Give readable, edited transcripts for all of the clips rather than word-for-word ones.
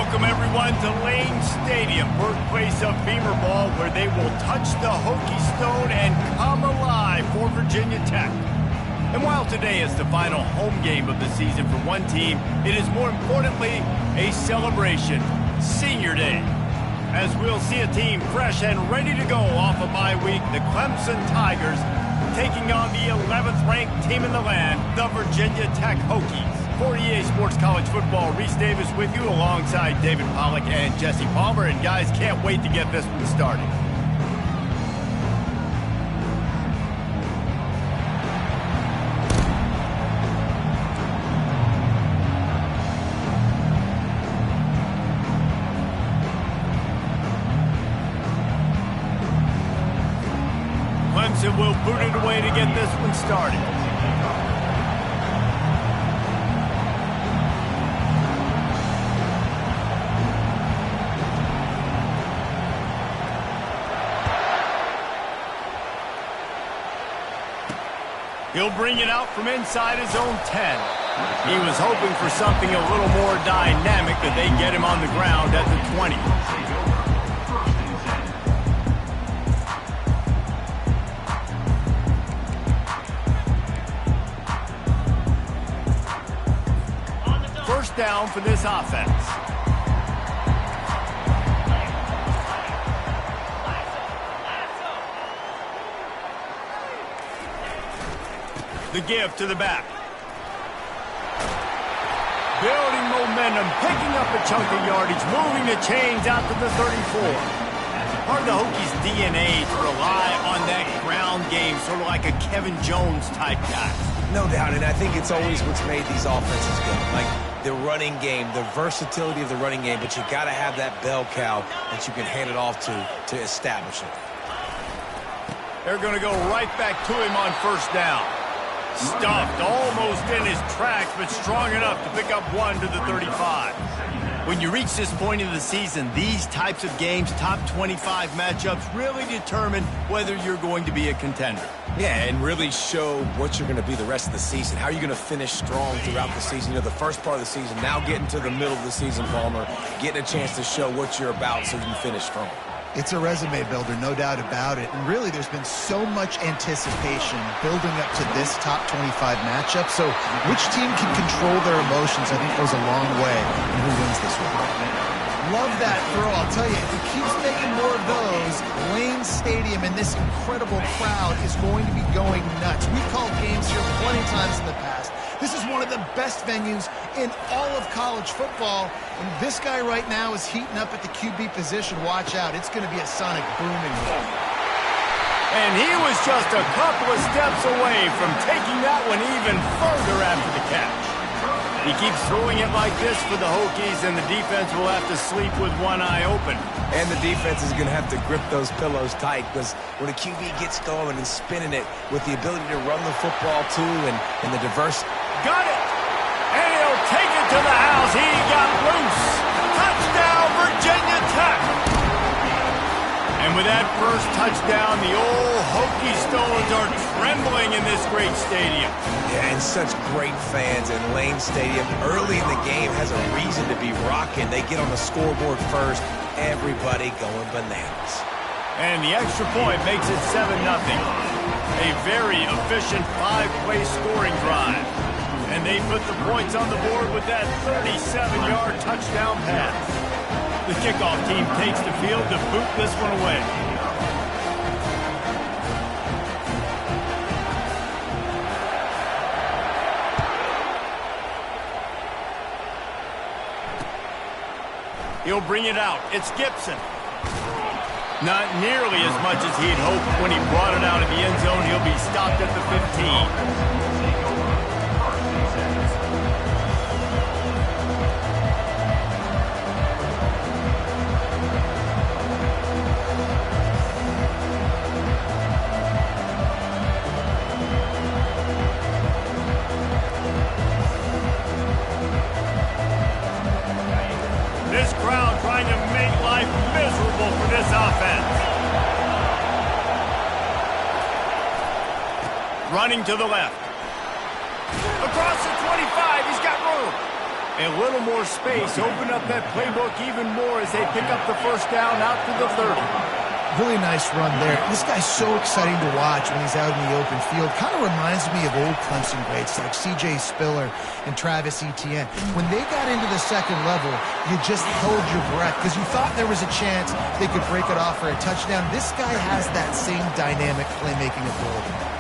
Welcome, everyone, to Lane Stadium, birthplace of Beamer Ball, where they will touch the Hokie Stone and come alive for Virginia Tech. And while today is the final home game of the season for one team, it is more importantly a celebration, Senior Day. As we'll see a team fresh and ready to go off a bye week, the Clemson Tigers taking on the 11th ranked team in the land, the Virginia Tech Hokies. For EA Sports College Football, Reese Davis with you alongside David Pollack and Jesse Palmer. And guys, can't wait to get this one started. Clemson will boot it away to get this one started. He'll bring it out from inside his own 10. He was hoping for something a little more dynamic, but they get him on the ground at the 20. First down for this offense. The give to the back. Building momentum, picking up a chunk of yardage, moving the chains out to the 34. Part of the Hokies' DNA to rely on that ground game, sort of like a Kevin Jones type guy. No doubt, and I think it's always what's made these offenses good. Like the running game, the versatility of the running game, but you got to have that bell cow that you can hand it off to establish it. They're going to go right back to him on first down. Stuffed almost in his tracks, but strong enough to pick up one to the 35. When you reach this point of the season, these types of games, top 25 matchups, really determine whether you're going to be a contender. Yeah, and really show what you're going to be the rest of the season. How are you going to finish strong throughout the season? You know, the first part of the season, now getting to the middle of the season, Palmer, getting a chance to show what you're about so you can finish strong. It's a resume builder, no doubt about it. And really, there's been so much anticipation building up to this top 25 matchup. So which team can control their emotions, I think, goes a long way in who wins this one. Love that throw. I'll tell you, if he keeps making more of those, Lane Stadium and this incredible crowd is going to be going nuts. We've called games here plenty of times in the past. This is one of the best venues in all of college football. And this guy right now is heating up at the QB position. Watch out. It's going to be a sonic boom in here. And he was just a couple of steps away from taking that one even further after the catch. He keeps throwing it like this for the Hokies, and the defense will have to sleep with one eye open. And the defense is going to have to grip those pillows tight, because when a QB gets going and spinning it with the ability to run the football too and the diverse... Got it! And he'll take it to the house. He got loose. Touchdown, Virginia Tech! And with that first touchdown, the old Hokie Stones are trembling in this great stadium. Yeah, and such great fans in Lane Stadium. Early in the game has a reason to be rocking. They get on the scoreboard first. Everybody going bananas. And the extra point makes it 7-0. A very efficient 5-play scoring drive. And they put the points on the board with that 37-yard touchdown pass. The kickoff team takes the field to boot this one away. He'll bring it out. It's Gibson. Not nearly as much as he'd hoped when he brought it out of the end zone. He'll be stopped at the 15. This crowd trying to make life miserable for this offense. Running to the left. Across the 25, he's got room. A little more space, open up that playbook even more as they pick up the first down out to the 30. Really nice run there. This guy's so exciting to watch when he's out in the open field. Kind of reminds me of old Clemson greats like C.J. Spiller and Travis Etienne. When they got into the second level, you just held your breath because you thought there was a chance they could break it off for a touchdown. This guy has that same dynamic playmaking ability.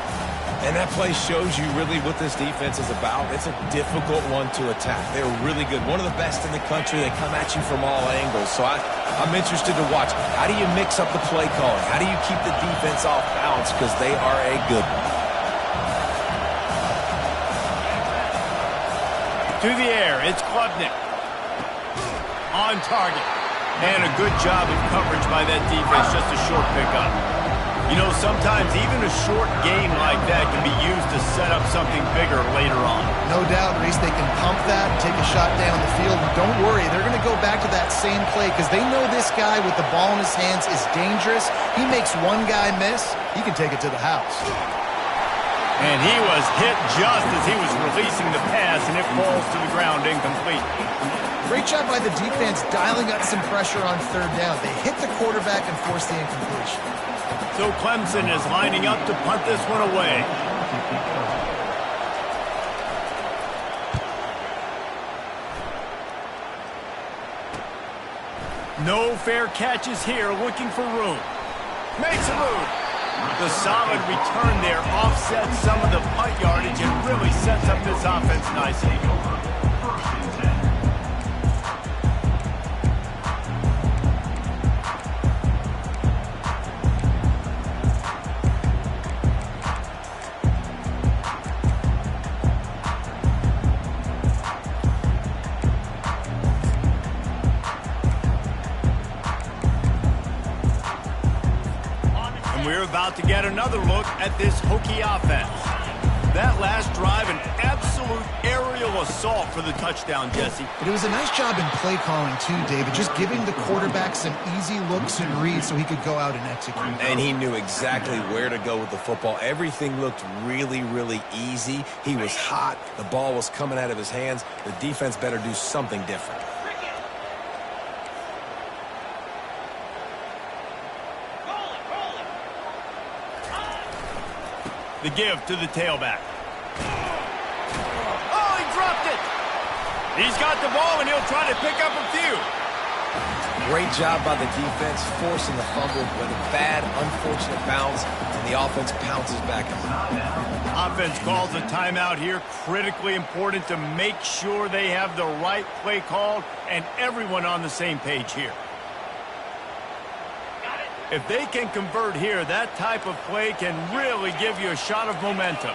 And that play shows you really what this defense is about. It's a difficult one to attack. They're really good. One of the best in the country. They come at you from all angles. So I'm interested to watch. How do you mix up the play calling? How do you keep the defense off balance? Because they are a good one. To the air, it's Klubnik. On target. And a good job of coverage by that defense. Just a short pickup. You know, sometimes even a short game like that can be used to set up something bigger later on. No doubt, Reese, they can pump that and take a shot down the field. And don't worry, they're going to go back to that same play because they know this guy with the ball in his hands is dangerous. He makes one guy miss, he can take it to the house. And he was hit just as he was releasing the pass, and it falls to the ground incomplete. Great job by the defense dialing up some pressure on third down. They hit the quarterback and forced the incompletion. So Clemson is lining up to punt this one away. No fair catches here, looking for room. Makes a move. The solid return there offsets some of the punt yardage and really sets up this offense nicely. We're about to get another look at this Hokie offense. That last drive, an absolute aerial assault for the touchdown, Jesse. But it was a nice job in play calling too, David, just giving the quarterback some easy looks and reads so he could go out and execute. And he knew exactly where to go with the football. Everything looked really, really easy. He was hot. The ball was coming out of his hands. The defense better do something different. The give to the tailback. Oh, he dropped it. He's got the ball, and he'll try to pick up a few. Great job by the defense, forcing the fumble with a bad, unfortunate bounce, and the offense pounces back. Offense calls a timeout here. Critically important to make sure they have the right play called and everyone on the same page here. If they can convert here, that type of play can really give you a shot of momentum.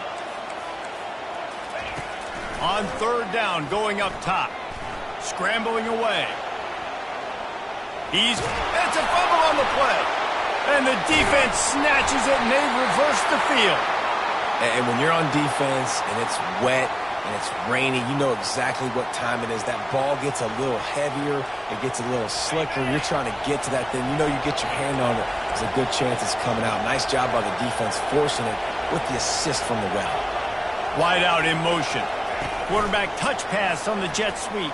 On third down, going up top. Scrambling away. It's a fumble on the play. And the defense snatches it, and they reverse the field. And when you're on defense, and it's wet, and it's rainy, you know exactly what time it is. That ball gets a little heavier. It gets a little slicker. You're trying to get to that thing. You know you get your hand on it. There's a good chance it's coming out. Nice job by the defense forcing it with the assist from the ref. Wide out in motion. Quarterback touch pass on the jet sweep.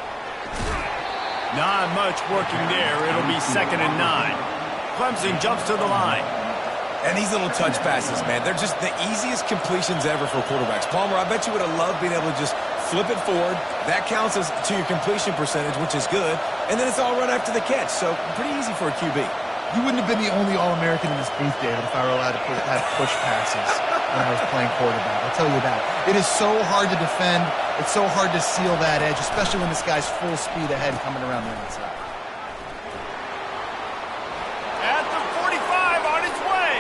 Not much working there. It'll be 2nd and 9. Clemson jumps to the line. And these little touch passes, man, they're just the easiest completions ever for quarterbacks. Palmer, I bet you would have loved being able to just flip it forward. That counts as to your completion percentage, which is good. And then it's all run after the catch. So pretty easy for a QB. You wouldn't have been the only All-American in this booth, David, if I were allowed to have push passes when I was playing quarterback. I'll tell you that. It is so hard to defend. It's so hard to seal that edge, especially when this guy's full speed ahead coming around the outside. At the 45, on his way.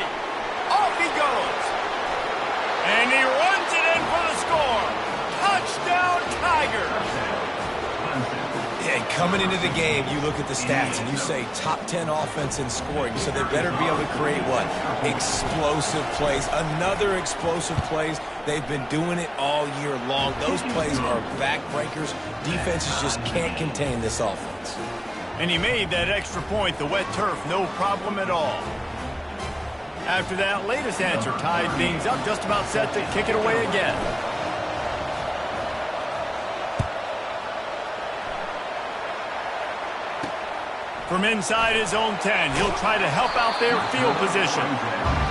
Off he goes. And he runs it in for the score. Touchdown, Tigers. And coming into the game, you look at the stats and you say top 10 offense in scoring. So they better be able to create what? Explosive plays. Another explosive plays. They've been doing it all year long. Those plays are backbreakers. Defenses just can't contain this offense. And he made that extra point. The wet turf, no problem at all. After that latest answer tied things up, just about set to kick it away again. From inside his own 10, he'll try to help out their field position.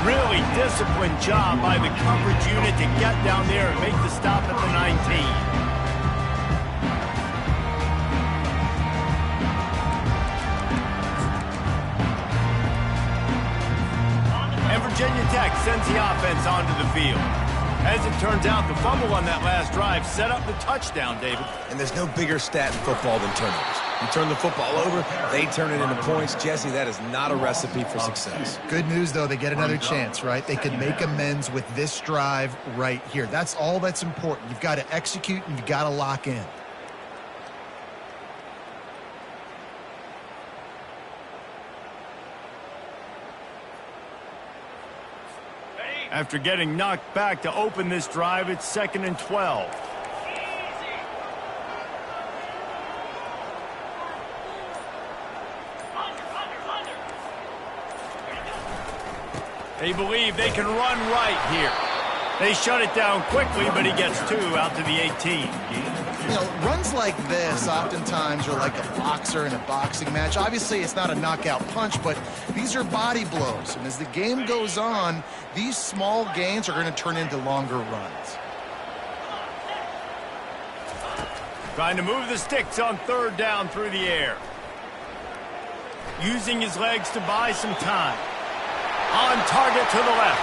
Really disciplined job by the coverage unit to get down there and make the stop at the 19. And Virginia Tech sends the offense onto the field. As it turns out, the fumble on that last drive set up the touchdown, David. And there's no bigger stat in football than turnovers. You turn the football over, they turn it into points. Jesse, that is not a recipe for success. Good news, though, they get another chance, right? They can make amends with this drive right here. That's all that's important. You've got to execute and you've got to lock in. After getting knocked back to open this drive, it's 2nd and 12. They believe they can run right here. They shut it down quickly, but he gets 2 out to the 18. You know, runs like this oftentimes are like a boxer in a boxing match. Obviously, it's not a knockout punch, but these are body blows. And as the game goes on, these small gains are going to turn into longer runs. Trying to move the sticks on 3rd down through the air. Using his legs to buy some time. On target to the left.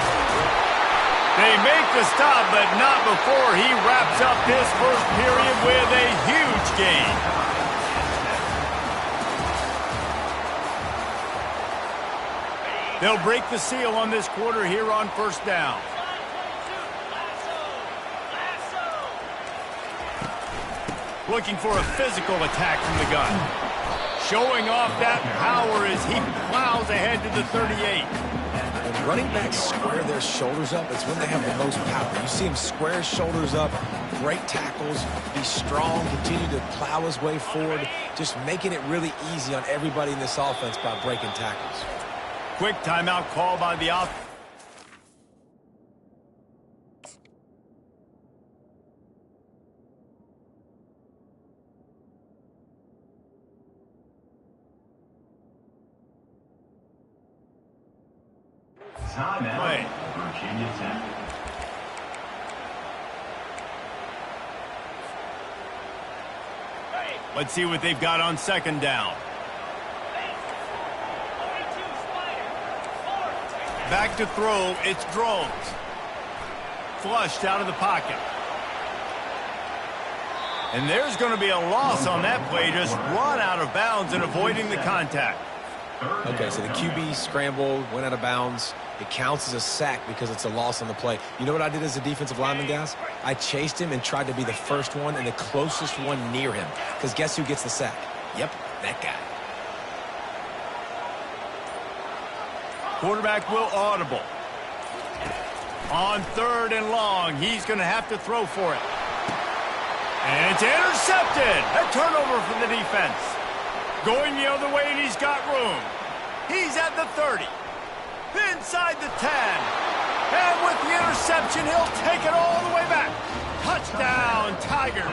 They make the stop, but not before he wraps up this first period with a huge gain. They'll break the seal on this quarter here on 1st down. Looking for a physical attack from the gun. Showing off that power as he plows ahead to the 38. When running backs square their shoulders up, it's when they have the most power. You see him square his shoulders up, break tackles, be strong, continue to plow his way forward, just making it really easy on everybody in this offense by breaking tackles. Quick timeout call by the offense. Play. Virginia Tech. Let's see what they've got on 2nd down. Back to throw, it's Drones. Flushed out of the pocket. And there's going to be a loss on that play, just run out of bounds and avoiding the contact. Okay, so the QB scrambled, went out of bounds. It counts as a sack because it's a loss on the play. You know what I did as a defensive lineman, guys? I chased him and tried to be the first one and the closest one near him. Because guess who gets the sack? Yep, that guy. Quarterback will audible. On 3rd and long, he's going to have to throw for it. And it's intercepted. A turnover for the defense. Going the other way, and he's got room. He's at the 30. Inside the 10. And with the interception, he'll take it all the way back. Touchdown, Tigers.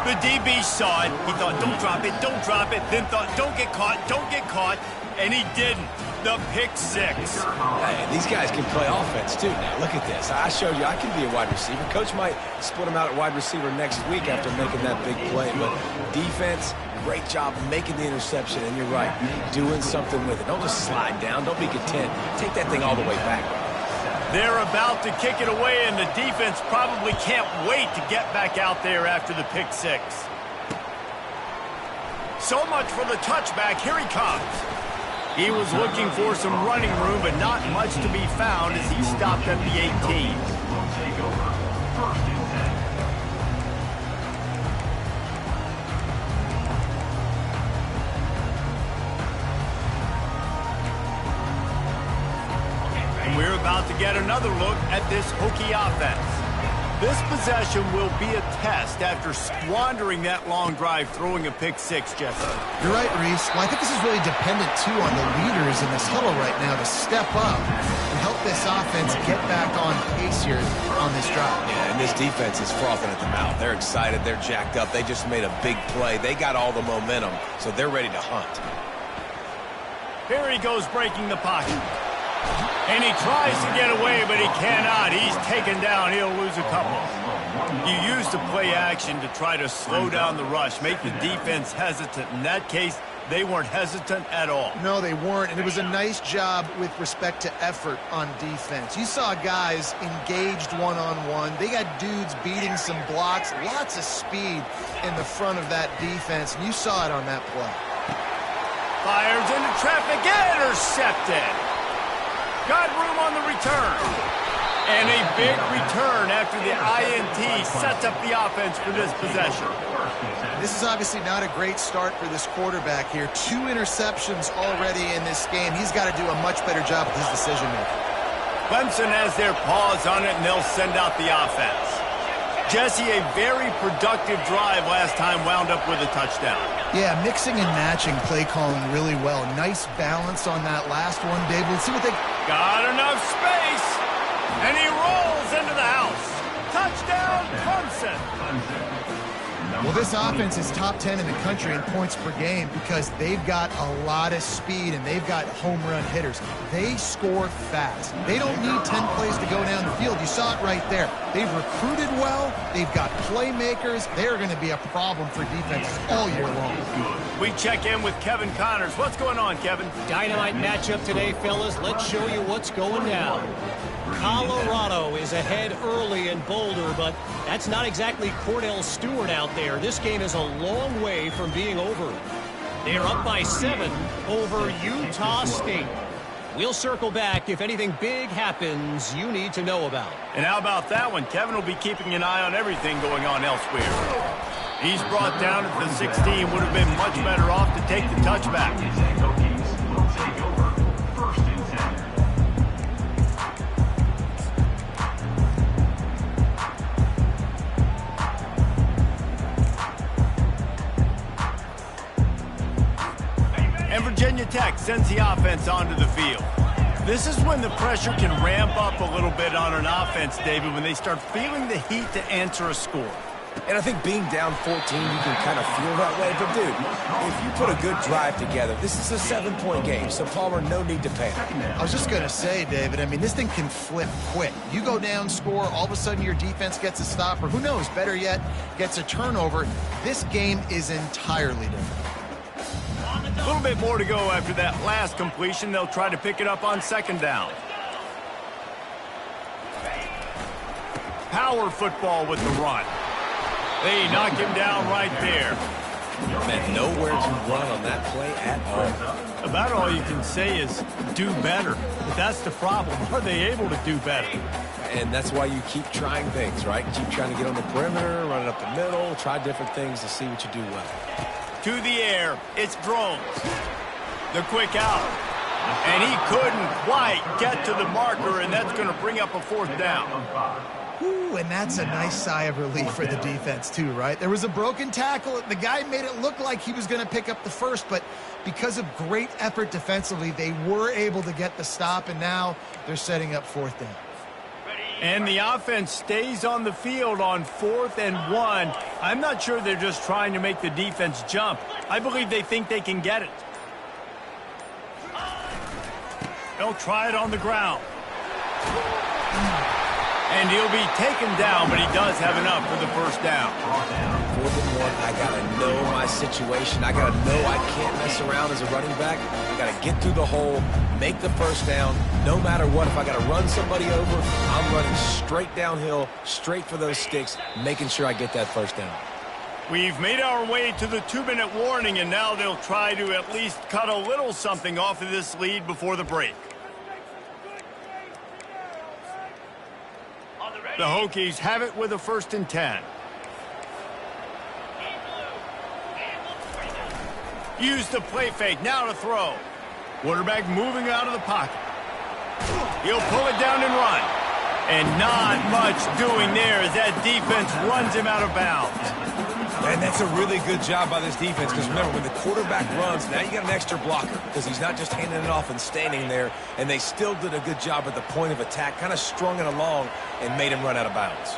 The DB saw it. He thought, don't drop it, don't drop it. Then thought, don't get caught. And he didn't. The pick 6. Hey, these guys can play offense, too. Now, look at this. I showed you I can be a wide receiver. Coach might split him out at wide receiver next week after making that big play. But defense, great job making the interception. And you're right, doing something with it. Don't just slide down. Don't be content. Take that thing all the way back. They're about to kick it away, and the defense probably can't wait to get back out there after the pick 6. So much for the touchback. Here he comes. He was looking for some running room, but not much to be found as he stopped at the 18. And we're about to get another look at this Hokie offense. This possession will be a test after squandering that long drive throwing a pick 6, Jesse. You're right, Reese. Well, I think this is really dependent, too, on the leaders in this huddle right now to step up and help this offense get back on pace here on this drive. Yeah, and this defense is frothing at the mouth. They're excited. They're jacked up. They just made a big play. They got all the momentum, so they're ready to hunt. Here he goes breaking the pocket. And he tries to get away, but he cannot. He's taken down. He'll lose a couple. You use the play action to try to slow down the rush, make the defense hesitant. In that case, they weren't hesitant at all. No, they weren't, and it was a nice job with respect to effort on defense. You saw guys engaged one-on-one. They got dudes beating some blocks, lots of speed in the front of that defense, and you saw it on that play. Fires into traffic, intercepted. Got room on the return. And a big return after the INT sets up the offense for this possession. This is obviously not a great start for this quarterback here. 2 interceptions already in this game. He's got to do a much better job with his decision-making. Clemson has their paws on it, and they'll send out the offense. Jesse, a very productive drive last time, wound up with a touchdown. Yeah, mixing and matching play calling really well. Nice balance on that last one, Dave. Let's see what they... Got enough space, and he rolls into the house. Touchdown, Clemson. Well, this offense is top 10 in the country in points per game because they've got a lot of speed and they've got home run hitters. They score fast. They don't need 10 plays to go down the field. You saw it right there. They've recruited well. They've got playmakers. They're going to be a problem for defenses all year long. We check in with Kevin Connors. What's going on, Kevin? Dynamite matchup today, fellas. Let's show you what's going down. Colorado is ahead early in Boulder, but that's not exactly Cordell Stewart out there. This game is a long way from being over. They're up by 7 over Utah State. We'll circle back if anything big happens you need to know about. And how about that one? Kevin will be keeping an eye on everything going on elsewhere. He's brought down at the 16. Would have been much better off to take the touchback. And Virginia Tech sends the offense onto the field. This is when the pressure can ramp up a little bit on an offense, David, when they start feeling the heat to answer a score. And I think being down 14, you can kind of feel that way. But, dude, if you put a good drive together, this is a 7-point game. So, Palmer, no need to panic. I was just going to say, David, I mean, this thing can flip quick. You go down, score, all of a sudden your defense gets a stop, or who knows, better yet, gets a turnover. This game is entirely different. A little bit more to go after that last completion. They'll try to pick it up on 2nd down. Power football with the run. They knock him down right there. Man, nowhere to run on that play at all. About all you can say is do better. But that's the problem. Are they able to do better? And that's why you keep trying things, right? Keep trying to get on the perimeter, run it up the middle, try different things to see what you do well. To the air, it's Drones. The quick out. And he couldn't quite get to the marker, and that's going to bring up a 4th down. Ooh, and that's a nice sigh of relief for the defense, too, right? There was a broken tackle. The guy made it look like he was going to pick up the first, but because of great effort defensively, they were able to get the stop, and now they're setting up 4th down. And the offense stays on the field on 4th and 1. I'm not sure they're just trying to make the defense jump. I believe they think they can get it. They'll try it on the ground. And he'll be taken down, but he does have enough for the 1st down. 4th and 1, I got to know my situation. I got to know I can't mess around as a running back. I got to get through the hole, make the 1st down. No matter what, if I got to run somebody over, I'm running straight downhill, straight for those sticks, making sure I get that 1st down. We've made our way to the 2-minute warning, and now they'll try to at least cut a little something off of this lead before the break. The Hokies have it with a 1st and 10. Use the play fake, now to throw. Quarterback moving out of the pocket. He'll pull it down and run. And not much doing there as that defense runs him out of bounds. And that's a really good job by this defense because remember, when the quarterback runs, now you got an extra blocker because he's not just handing it off and standing there, and they still did a good job at the point of attack, kind of strung it along and made him run out of bounds.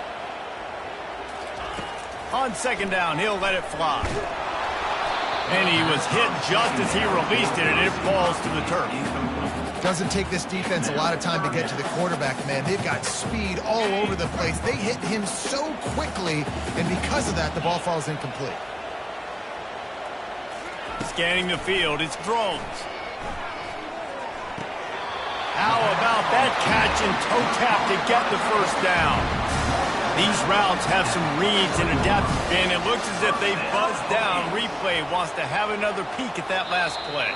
On second down, he'll let it fly. And he was hit just as he released it, and it falls to the turf. Doesn't take this defense a lot of time to get to the quarterback, man. They've got speed all over the place. They hit him so quickly, and because of that, the ball falls incomplete. Scanning the field, it's drones. How about that catch and toe tap to get the first down? These routes have some reads and adapt, and it looks as if they buzzed down. Replay wants to have another peek at that last play.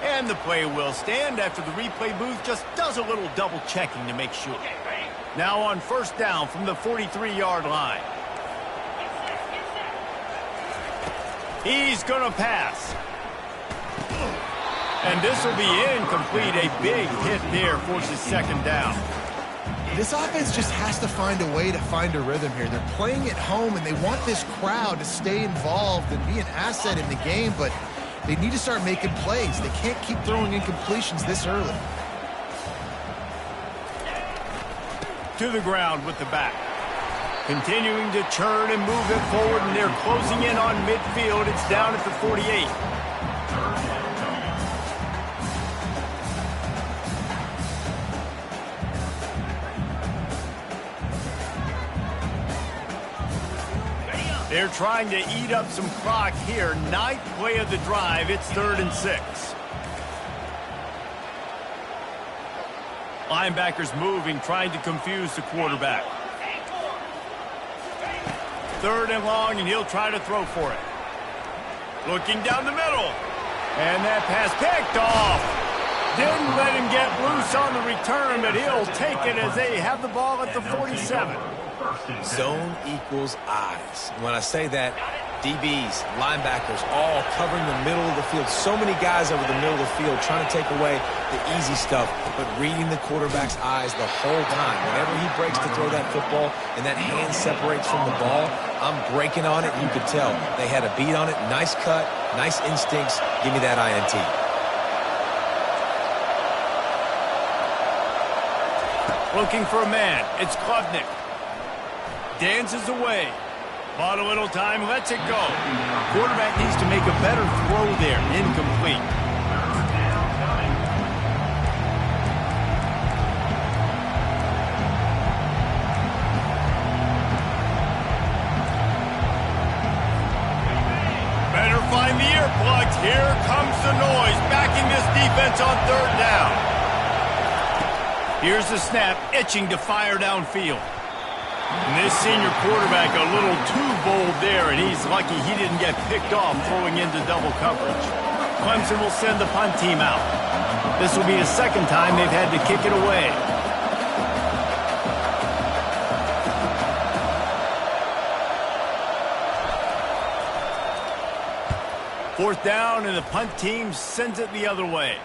And the play will stand after the replay booth just does a little double checking to make sure. Now on first down from the 43-yard line. He's going to pass. And this will be incomplete. A big hit there forces second down. This offense just has to find a way to find a rhythm here. They're playing at home, and they want this crowd to stay involved and be an asset in the game, but they need to start making plays. They can't keep throwing incompletions this early. To the ground with the back. Continuing to churn and move it forward, and they're closing in on midfield. It's down at the 48. They're trying to eat up some clock here. Ninth play of the drive. It's 3rd and 6. Linebackers moving, trying to confuse the quarterback. 3rd and long, and he'll try to throw for it. Looking down the middle. And that pass picked off. Didn't let him get loose on the return, but he'll take it as they have the ball at the 47. Zone equals eyes. When I say that, DBs, linebackers, all covering the middle of the field. So many guys over the middle of the field trying to take away the easy stuff, but reading the quarterback's eyes the whole time. Whenever he breaks to throw that football and that hand separates from the ball, I'm breaking on it. You could tell they had a beat on it. Nice cut, nice instincts. Give me that INT. Looking for a man. It's Klubnik. Dances away. Bought a little time, lets it go. Quarterback needs to make a better throw there. Incomplete. Better find the earplugs. Here comes the noise. Backing this defense on 3rd down. Here's the snap, itching to fire downfield. And this senior quarterback a little too bold there, and he's lucky he didn't get picked off throwing into double coverage. Clemson will send the punt team out. This will be the second time they've had to kick it away. Fourth down, and the punt team sends it the other way.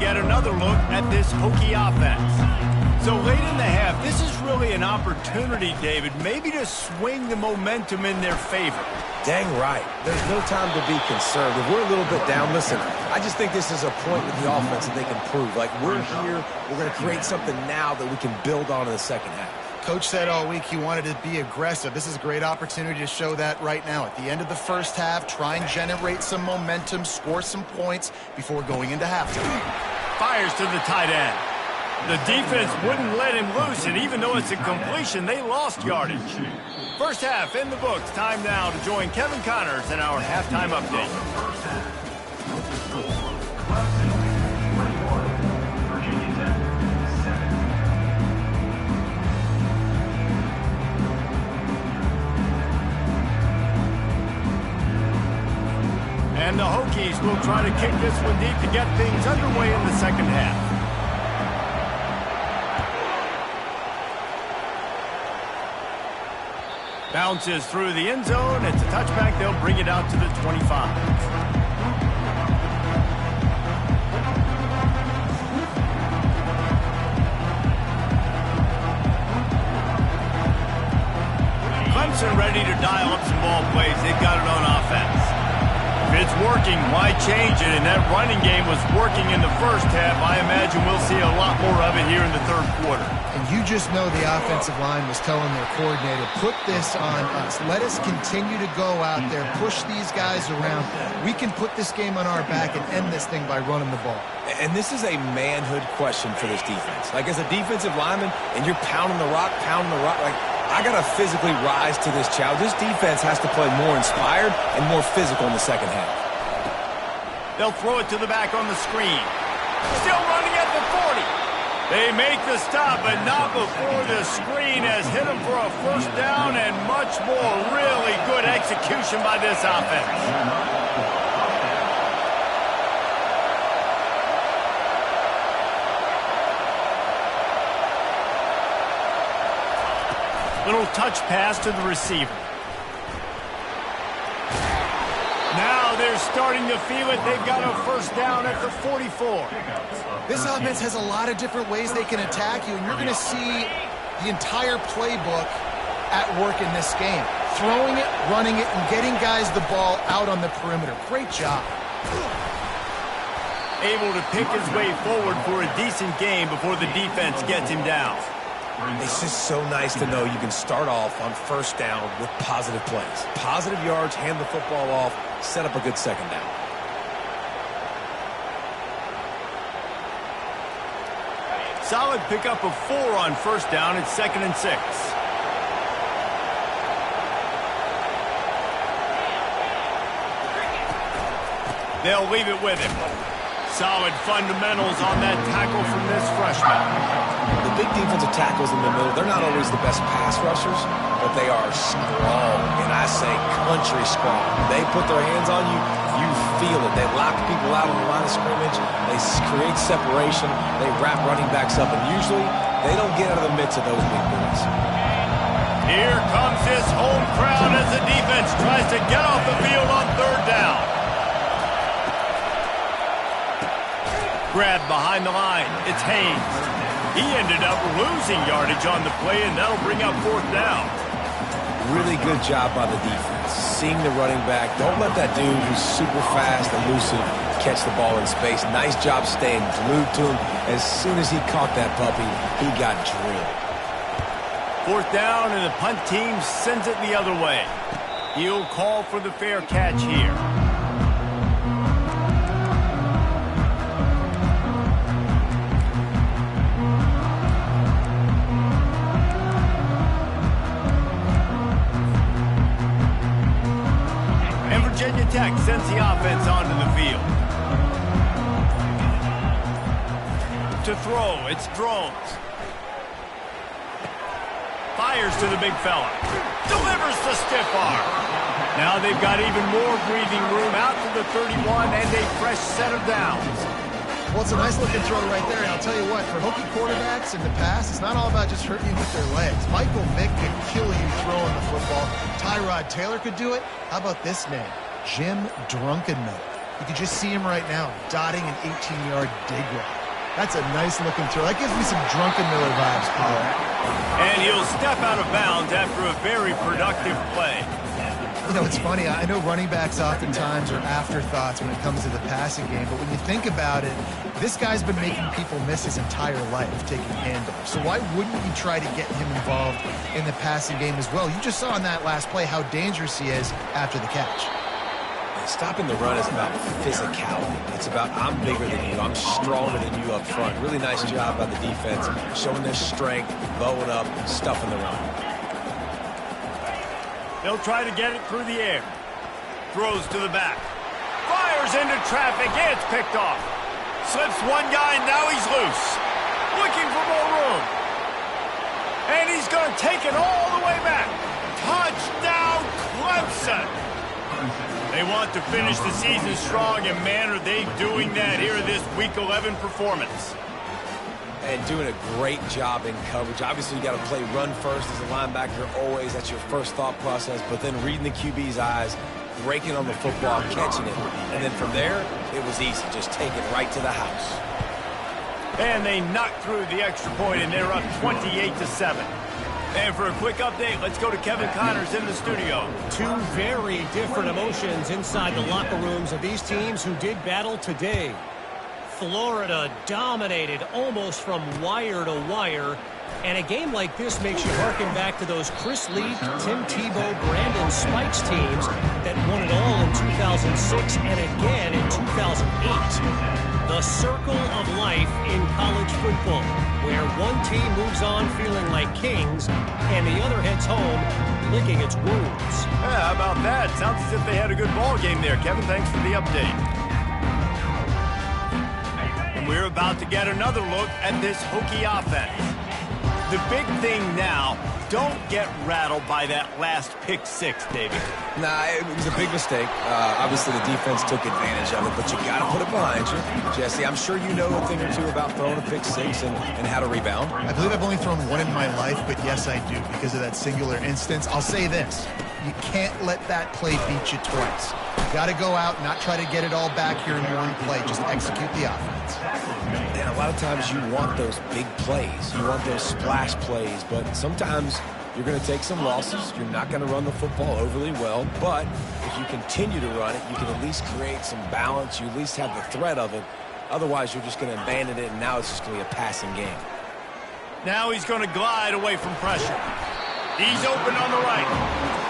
Get another look at this Hokie offense. So late in the half, this is really an opportunity, David, maybe to swing the momentum in their favor. Dang right. There's no time to be concerned. If we're a little bit down, listen, I just think this is a point with the offense that they can prove. Like, we're here, we're going to create something now that we can build on in the second half. Coach said all week he wanted to be aggressive. This is a great opportunity to show that right now. At the end of the first half, try and generate some momentum, score some points before going into halftime. Fires to the tight end. The defense wouldn't let him loose, and even though it's a completion, they lost yardage. First half in the books. Time now to join Kevin Connors in our halftime update. And the Hokies will try to kick this one deep to get things underway in the second half. Bounces through the end zone. It's a touchback. They'll bring it out to the 25. Clemson ready to dial up some ball plays. They've got it on offense. If it's working, why change it? And that running game was working in the first half. I imagine we'll see a lot more of it here in the third quarter. And you just know the offensive line was telling their coordinator, put this on us. Let us continue to go out there, push these guys around. We can put this game on our back and end this thing by running the ball. And this is a manhood question for this defense. Like, as a defensive lineman, and you're pounding the rock, like, I got to physically rise to this challenge. This defense has to play more inspired and more physical in the second half. They'll throw it to the back on the screen. Still running at the 40. They make the stop, but not before the screen has hit them for a first down and much more. Really good execution by this offense. Little touch pass to the receiver. Now they're starting to feel it. They've got a first down at the 44. This offense has a lot of different ways they can attack you, and you're going to see the entire playbook at work in this game. Throwing it, running it, and getting guys the ball out on the perimeter. Great job. Able to pick his way forward for a decent game before the defense gets him down. It's just so nice to know you can start off on first down with positive plays. Positive yards, hand the football off, set up a good second down. Solid pickup of 4 on first down. It's 2nd and 6. They'll leave it with him. Solid fundamentals on that tackle from this freshman. The big defensive tackles in the middle, they're not always the best pass rushers, but they are strong, and I say country strong. They put their hands on you, you feel it. They lock people out on the line of scrimmage. They create separation. They wrap running backs up, and usually they don't get out of the midst of those big boys. Here comes this home crowd as the defense tries to get off the field on third down. Grab behind the line. It's Haynes. He ended up losing yardage on the play, and that'll bring up fourth down. Really good job by the defense. Seeing the running back. Don't let that dude who's super fast, elusive, catch the ball in space. Nice job staying glued to him. As soon as he caught that puppy, he got drilled. Fourth down, and the punt team sends it the other way. He'll call for the fair catch here. Virginia Tech sends the offense onto the field. To throw, it's Drones. Fires to the big fella. Delivers the stiff arm. Now they've got even more breathing room out to the 31 and a fresh set of downs. Well, it's a nice-looking throw right there, and I'll tell you what, for Hokie quarterbacks in the past, it's not all about just hurting you with their legs. Michael Vick could kill you throwing the football. Tyrod Taylor could do it. How about this name? Jim Drunkenmiller. You can just see him right now, dotting an 18-yard dig route. That's a nice-looking throw. That gives me some Drunkenmiller vibes, Paul. And he'll step out of bounds after a very productive play. You know, it's funny. I know running backs oftentimes are afterthoughts when it comes to the passing game, but when you think about it, this guy's been making people miss his entire life taking handoffs. So why wouldn't you try to get him involved in the passing game as well? You just saw in that last play how dangerous he is after the catch. Stopping the run is about physicality. It's about I'm bigger than you, I'm stronger than you up front. Really nice job by the defense, showing their strength, bowing up, stuffing the run. They'll try to get it through the air. Throws to the back. Fires into traffic. It's picked off. Slips one guy, now he's loose. Looking for more room. And he's going to take it all the way back. Touchdown, Clemson. They want to finish the season strong, and man, are they doing that here in this Week 11 performance. And doing a great job in coverage. Obviously, you got to play run first as a linebacker always. That's your first thought process. But then reading the QB's eyes, breaking on the football, catching it. And then from there, it was easy. Just take it right to the house. And they knocked through the extra point, and they're up 28-7. And for a quick update, let's go to Kevin Connors in the studio. Two very different emotions inside the locker rooms of these teams who did battle today. Florida dominated almost from wire to wire. And a game like this makes you harken back to those Chris Leak, Tim Tebow, Brandon Spikes teams that won it all in 2006 and again in 2008. The circle of life in college football, where one team moves on feeling like kings and the other heads home licking its wounds. Yeah, how about that? Sounds as if they had a good ball game there. Kevin, thanks for the update. We're about to get another look at this Hokie offense. The big thing now, don't get rattled by that last pick six, David. Nah, it was a big mistake. Obviously, the defense took advantage of it, but you got to put it behind you. Jesse, I'm sure you know a thing or two about throwing a pick six and how to rebound. I believe I've only thrown one in my life, but yes, I do, because of that singular instance. I'll say this. You can't let that play beat you twice. You got to go out and not try to get it all back here in one play. Just execute the offense. And a lot of times you want those big plays. You want those splash plays, but sometimes you're going to take some losses. You're not going to run the football overly well, but if you continue to run it, you can at least create some balance. You at least have the threat of it. Otherwise, you're just going to abandon it, and now it's just going to be a passing game. Now he's going to glide away from pressure. He's open on the right.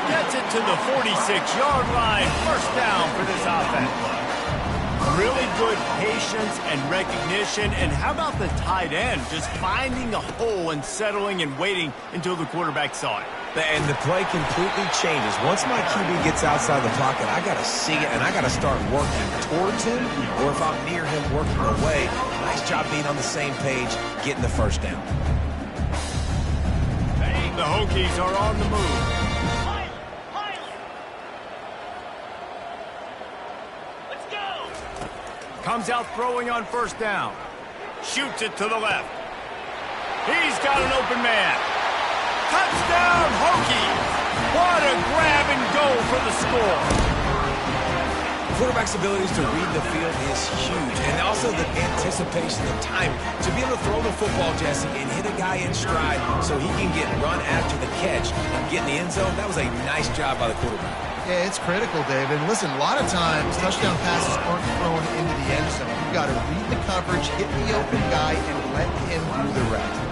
Gets it to the 46-yard line. First down for this offense. Really good patience and recognition. And how about the tight end just finding a hole and settling and waiting until the quarterback saw it? And the play completely changes. Once my QB gets outside the pocket, I got to see it, and I got to start working towards him, or if I'm near him, working away. Nice job being on the same page, getting the first down. The Hokies are on the move. Let's go. Comes out throwing on first down. Shoots it to the left. He's got an open man. Touchdown, Hokies! What a grab and go for the score. Quarterback's abilities to read the field is huge, and also the anticipation, the timing. To be able to throw the football, Jesse, and hit a guy in stride so he can get run after the catch and get in the end zone, that was a nice job by the quarterback. Yeah, it's critical, David. And listen, a lot of times touchdown passes aren't thrown into the end zone. You've got to read the coverage, hit the open guy, and let him do the rest.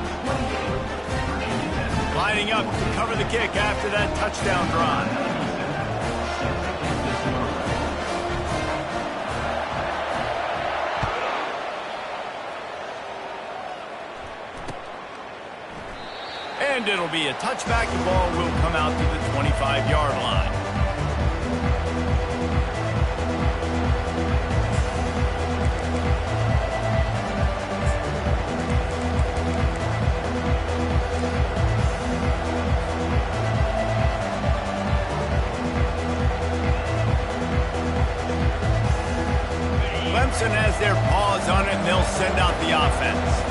Lining up to cover the kick after that touchdown drive. And it'll be a touchback. The ball will come out to the 25-yard line. Clemson has their paws on it, and they'll send out the offense.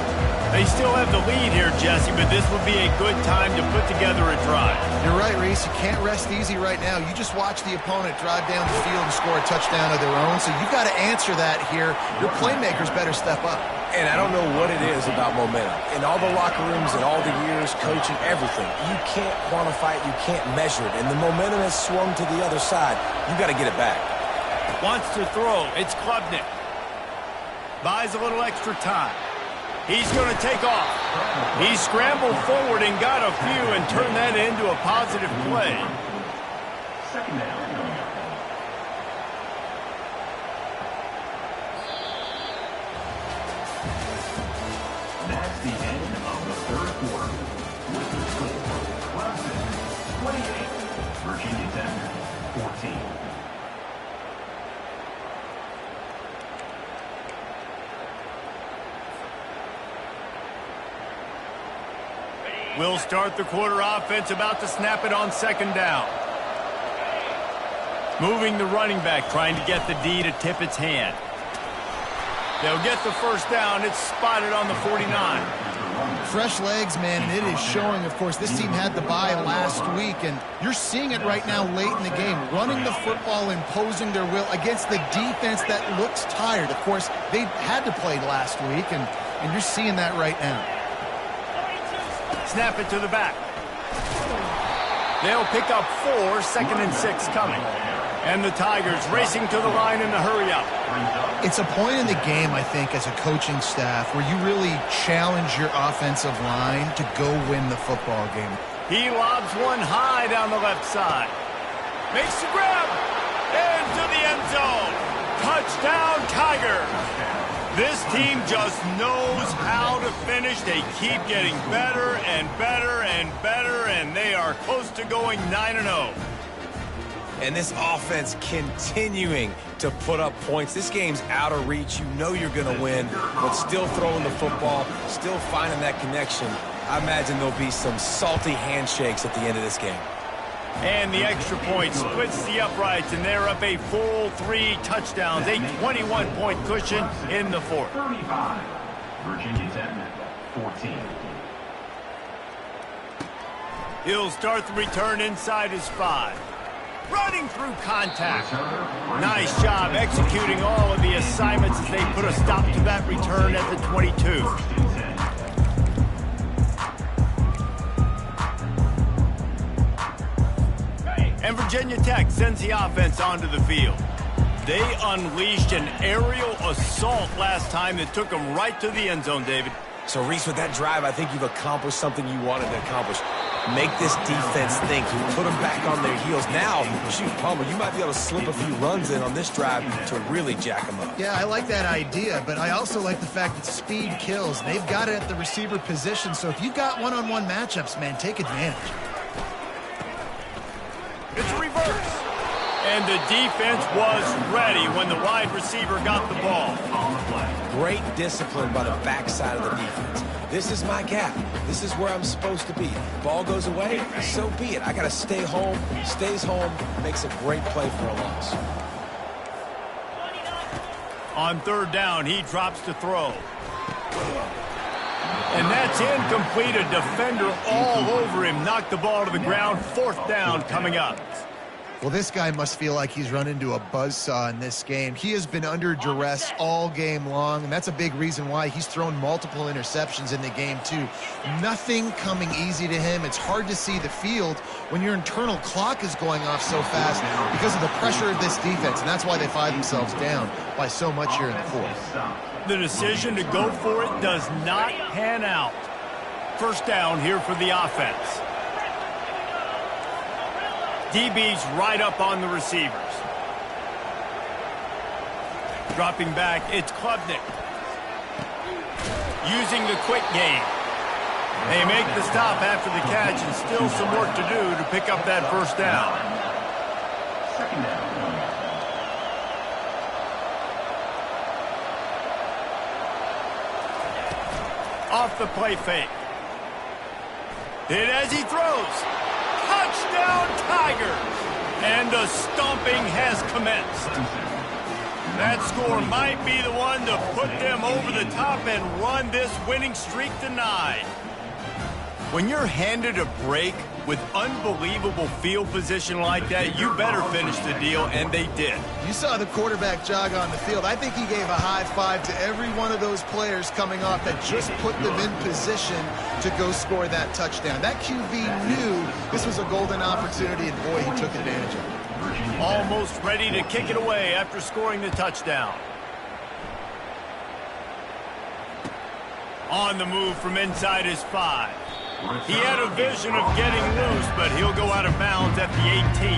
They still have the lead here, Jesse, but this would be a good time to put together a drive. You're right, Reese. You can't rest easy right now. You just watch the opponent drive down the field and score a touchdown of their own, so you've got to answer that here. Your playmakers better step up. And I don't know what it is about momentum. In all the locker rooms and all the years, coaching, everything, you can't quantify it, you can't measure it. And the momentum has swung to the other side. You got to get it back. Wants to throw. It's Klubnik. Buys a little extra time. He's going to take off. He scrambled forward and got a few and turned that into a positive play. Second down. That's the end of the third quarter. With the score, Clemson 28, Virginia Tech 14. We'll start the quarter offense, about to snap it on second down. Moving the running back, trying to get the D to tip its hand. They'll get the first down. It's spotted on the 49. Fresh legs, man, and it is showing. Of course, this team had the bye last week, and you're seeing it right now late in the game, running the football, imposing their will against the defense that looks tired. Of course, they had to play last week, and you're seeing that right now. Snap it to the back. They'll pick up 4, 2nd and 6 coming. And the Tigers racing to the line in the hurry-up. It's a point in the game, I think, as a coaching staff, where you really challenge your offensive line to go win the football game. He lobs one high down the left side. Makes the grab. Into the end zone. Touchdown, Tigers. This team just knows how to finish. They keep getting better and better and better, and they are close to going 9-0. And this offense continuing to put up points. This game's out of reach. You know you're going to win, but still throwing the football, still finding that connection. I imagine there'll be some salty handshakes at the end of this game. And the extra point splits the uprights, and they're up a full 3 touchdowns, a 21-point cushion in the 4th. 35. Virginia Tech, 14. He'll start the return inside his 5. Running through contact. Nice job executing all of the assignments as they put a stop to that return at the 22. And Virginia Tech sends the offense onto the field. They unleashed an aerial assault last time that took them right to the end zone, David. So, Reese, with that drive, I think you've accomplished something you wanted to accomplish. Make this defense think. You put them back on their heels. Now, shoot, Palmer, you might be able to slip a few runs in on this drive to really jack them up. Yeah, I like that idea, but I also like the fact that speed kills. They've got it at the receiver position, so if you've got one-on-one matchups, man, take advantage. It's a reverse. And the defense was ready when the wide receiver got the ball. Great discipline by the backside of the defense. This is my gap. This is where I'm supposed to be. Ball goes away, so be it. I got to stay home. Stays home, makes a great play for a loss. On 3rd down, he drops to throw. And that's incomplete. A defender all over him. Knocked the ball to the ground. 4th down coming up. Well, this guy must feel like he's run into a buzzsaw in this game. He has been under duress all game long, and that's a big reason why he's thrown multiple interceptions in the game, too. Nothing coming easy to him. It's hard to see the field when your internal clock is going off so fast because of the pressure of this defense, and that's why they find themselves down by so much here in the 4th. The decision to go for it does not pan out. 1st down here for the offense. DB's right up on the receivers. Dropping back, it's Klubnik. Using the quick game. They make the stop after the catch, and still some work to do to pick up that 1st down. 2nd down. Off the play fake. Hit as he throws. Touchdown, Tigers! And the stomping has commenced. That score might be the one to put them over the top and run this winning streak to 9. When you're handed a break with unbelievable field position like that, you better finish the deal, and they did. You saw the quarterback jog on the field. I think he gave a high five to every one of those players coming off that just put them in position to go score that touchdown. That QB knew this was a golden opportunity, and boy, he took advantage of it. Almost ready to kick it away after scoring the touchdown. On the move from inside his 5. He had a vision of getting loose, but he'll go out of bounds at the 18.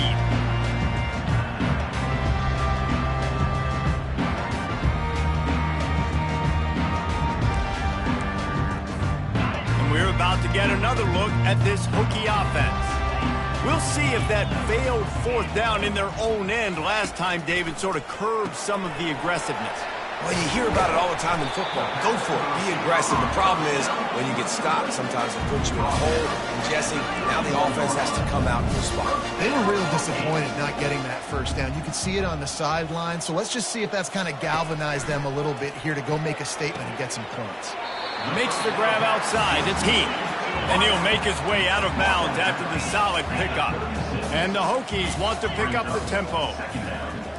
And we're about to get another look at this Hokie offense. We'll see if that failed 4th down in their own end last time, David, sort of curbed some of the aggressiveness. Well, you hear about it all the time in football. Go for it. Be aggressive. The problem is when you get stopped, sometimes it puts you in a hole. And, Jesse, now the offense has to come out and respond. They were real disappointed not getting that 1st down. You could see it on the sideline. So let's just see if that's kind of galvanized them a little bit here to go make a statement and get some points. Makes the grab outside. It's Heath. And he'll make his way out of bounds after the solid pickup. And the Hokies want to pick up the tempo.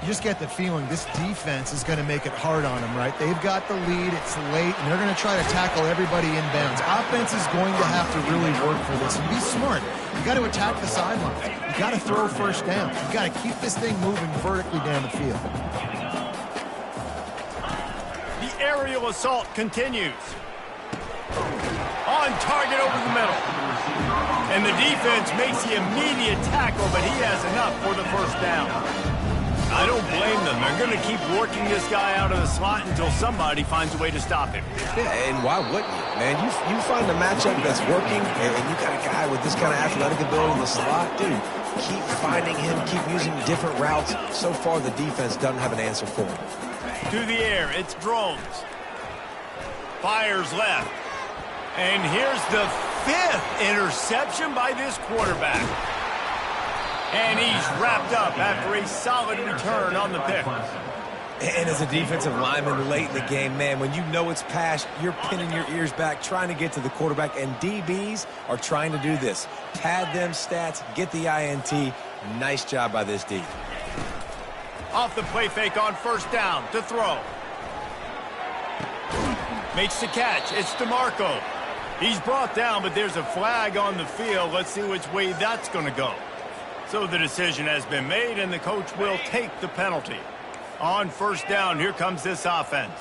You just get the feeling this defense is going to make it hard on them, right? They've got the lead, it's late, and they're going to try to tackle everybody inbounds. Offense is going to have to really work for this. And be smart. You got to attack the sidelines. You got to throw first down. You got to keep this thing moving vertically down the field. The aerial assault continues. On target over the middle. And the defense makes the immediate tackle, but he has enough for the first down. I don't blame them. They're going to keep working this guy out of the slot until somebody finds a way to stop him. Yeah, and why wouldn't you? Man, you find a matchup that's working, and you got a guy with this kind of athletic ability in the slot, dude, keep finding him, keep using different routes. So far, the defense doesn't have an answer for him. To the air, it's Drones. Fires left. And here's the 5th interception by this quarterback. And he's wrapped up after a solid return on the pick. And as a defensive lineman late in the game, man, when you know it's pass, you're pinning your ears back, trying to get to the quarterback, and DBs are trying to do this. Pad them stats, get the INT. Nice job by this D. Off the play fake on first down to throw. Makes the catch. It's DeMarco. He's brought down, but there's a flag on the field. Let's see which way that's going to go. So the decision has been made, and the coach will take the penalty. On first down, here comes this offense.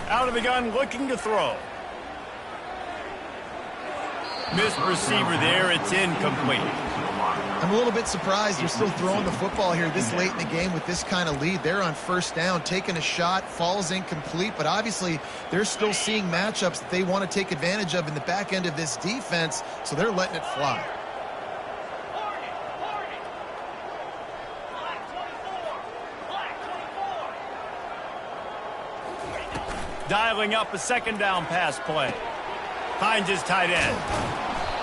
Out of the gun, looking to throw. Missed receiver there. It's incomplete. I'm a little bit surprised they're still throwing the football here this late in the game with this kind of lead. They're on first down, taking a shot, falls incomplete, but obviously they're still seeing matchups that they want to take advantage of in the back end of this defense, so they're letting it fly. Dialing up a second down pass play. Finds his tight end.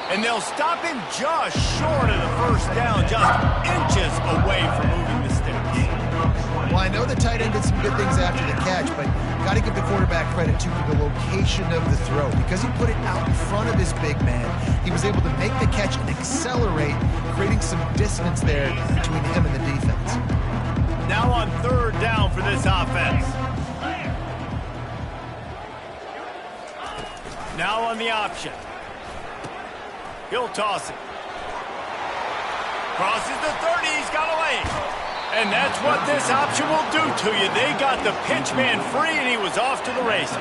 And they'll stop him just short of the first down, just inches away from moving the sticks. Well, I know the tight end did some good things after the catch, but got to give the quarterback credit to the location of the throw. Because he put it out in front of his big man, he was able to make the catch and accelerate, creating some distance there between him and the defense. Now on third down for this offense. Now on the option. He'll toss it. Crosses the 30. He's got away. And that's what this option will do to you. They got the pitch man free, and he was off to the races.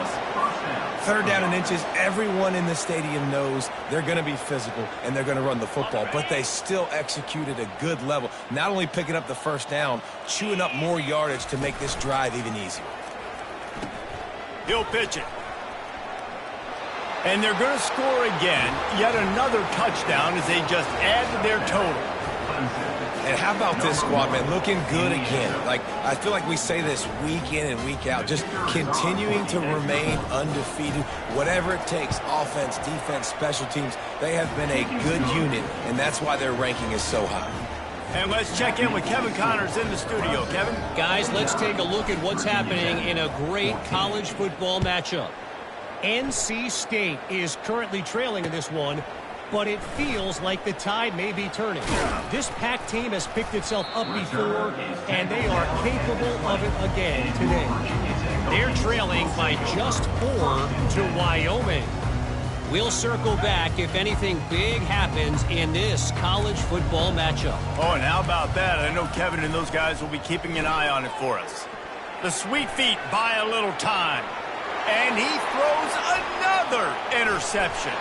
Third down and inches. Everyone in the stadium knows they're going to be physical, and they're going to run the football. But they still executed a good level. Not only picking up the first down, chewing up more yardage to make this drive even easier. He'll pitch it. And they're going to score again, yet another touchdown as they just add to their total. And how about this squad, man? Looking good again. Like, I feel like we say this week in and week out, just continuing to remain undefeated. Whatever it takes, offense, defense, special teams, they have been a good unit, and that's why their ranking is so high. And let's check in with Kevin Connors in the studio. Kevin? Guys, let's take a look at what's happening in a great college football matchup. NC State is currently trailing in this one, but it feels like the tide may be turning. This Pac team has picked itself up before, and they are capable of it again today. They're trailing by just 4 to Wyoming. We'll circle back if anything big happens in this college football matchup. Oh, and how about that? I know Kevin and those guys will be keeping an eye on it for us. The Sweet Feet buy a little time. And he throws another interception.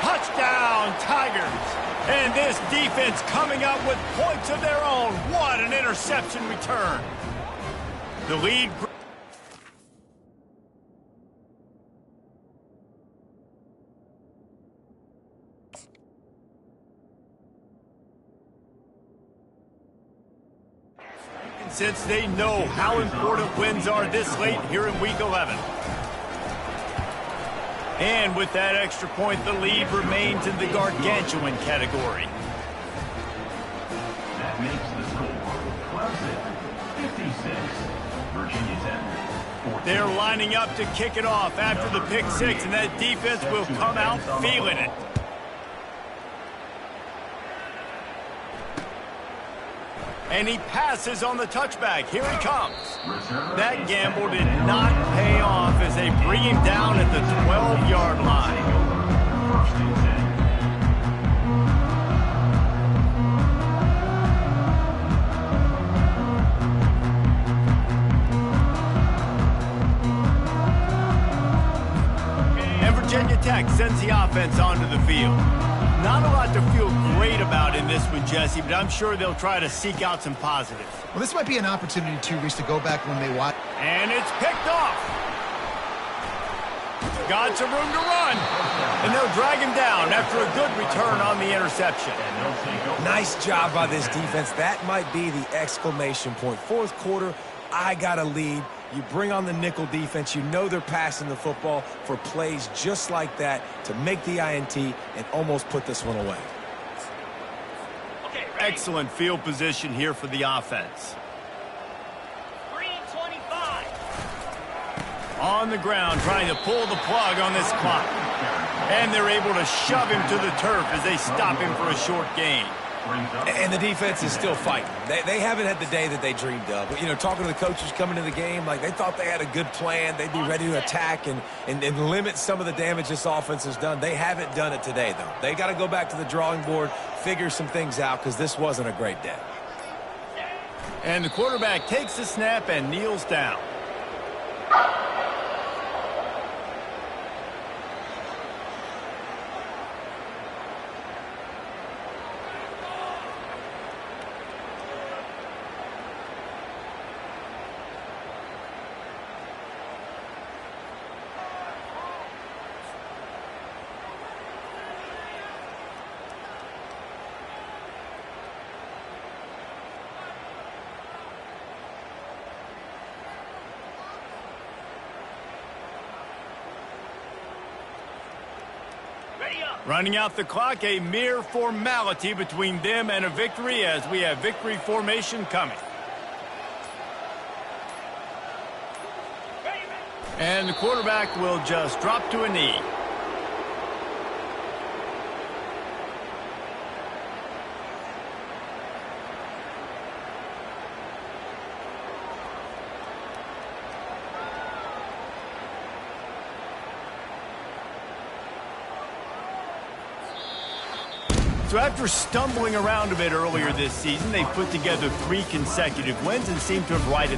Touchdown, Tigers. And this defense coming up with points of their own. What an interception return. The lead. Since they know how important wins are this late here in Week 11. And with that extra point, the lead remains in the gargantuan category. That makes the score Clemson 56, Virginia Tech 14. They're lining up to kick it off after the pick six, and that defense will come out feeling it. And he passes on the touchback. Here he comes. That gamble did not pay off as they bring him down at the 12-yard line. First and 10. And Virginia Tech sends the offense onto the field. Not a lot to feel great about in this one, Jesse, but I'm sure they'll try to seek out some positives. Well, this might be an opportunity, too, Reese, to go back when they watch. And it's picked off. Got some room to run. And they'll drag him down after a good return on the interception. Nice job by this defense. That might be the exclamation point. Fourth quarter, I got a lead. You bring on the nickel defense. You know they're passing the football for plays just like that to make the INT and almost put this one away. Excellent field position here for the offense. 3:25. On the ground, trying to pull the plug on this clock. And they're able to shove him to the turf as they stop him for a short gain. And the defense is still fighting. They haven't had the day that they dreamed of. You know, talking to the coaches coming into the game, like they thought they had a good plan. They'd be ready to attack and limit some of the damage this offense has done. They haven't done it today, though. They got to go back to the drawing board, figure some things out, because this wasn't a great day. And the quarterback takes the snap and kneels down. Running out the clock, a mere formality between them and a victory as we have victory formation coming. And the quarterback will just drop to a knee. So after stumbling around a bit earlier this season, they put together 3 consecutive wins and seem to have righted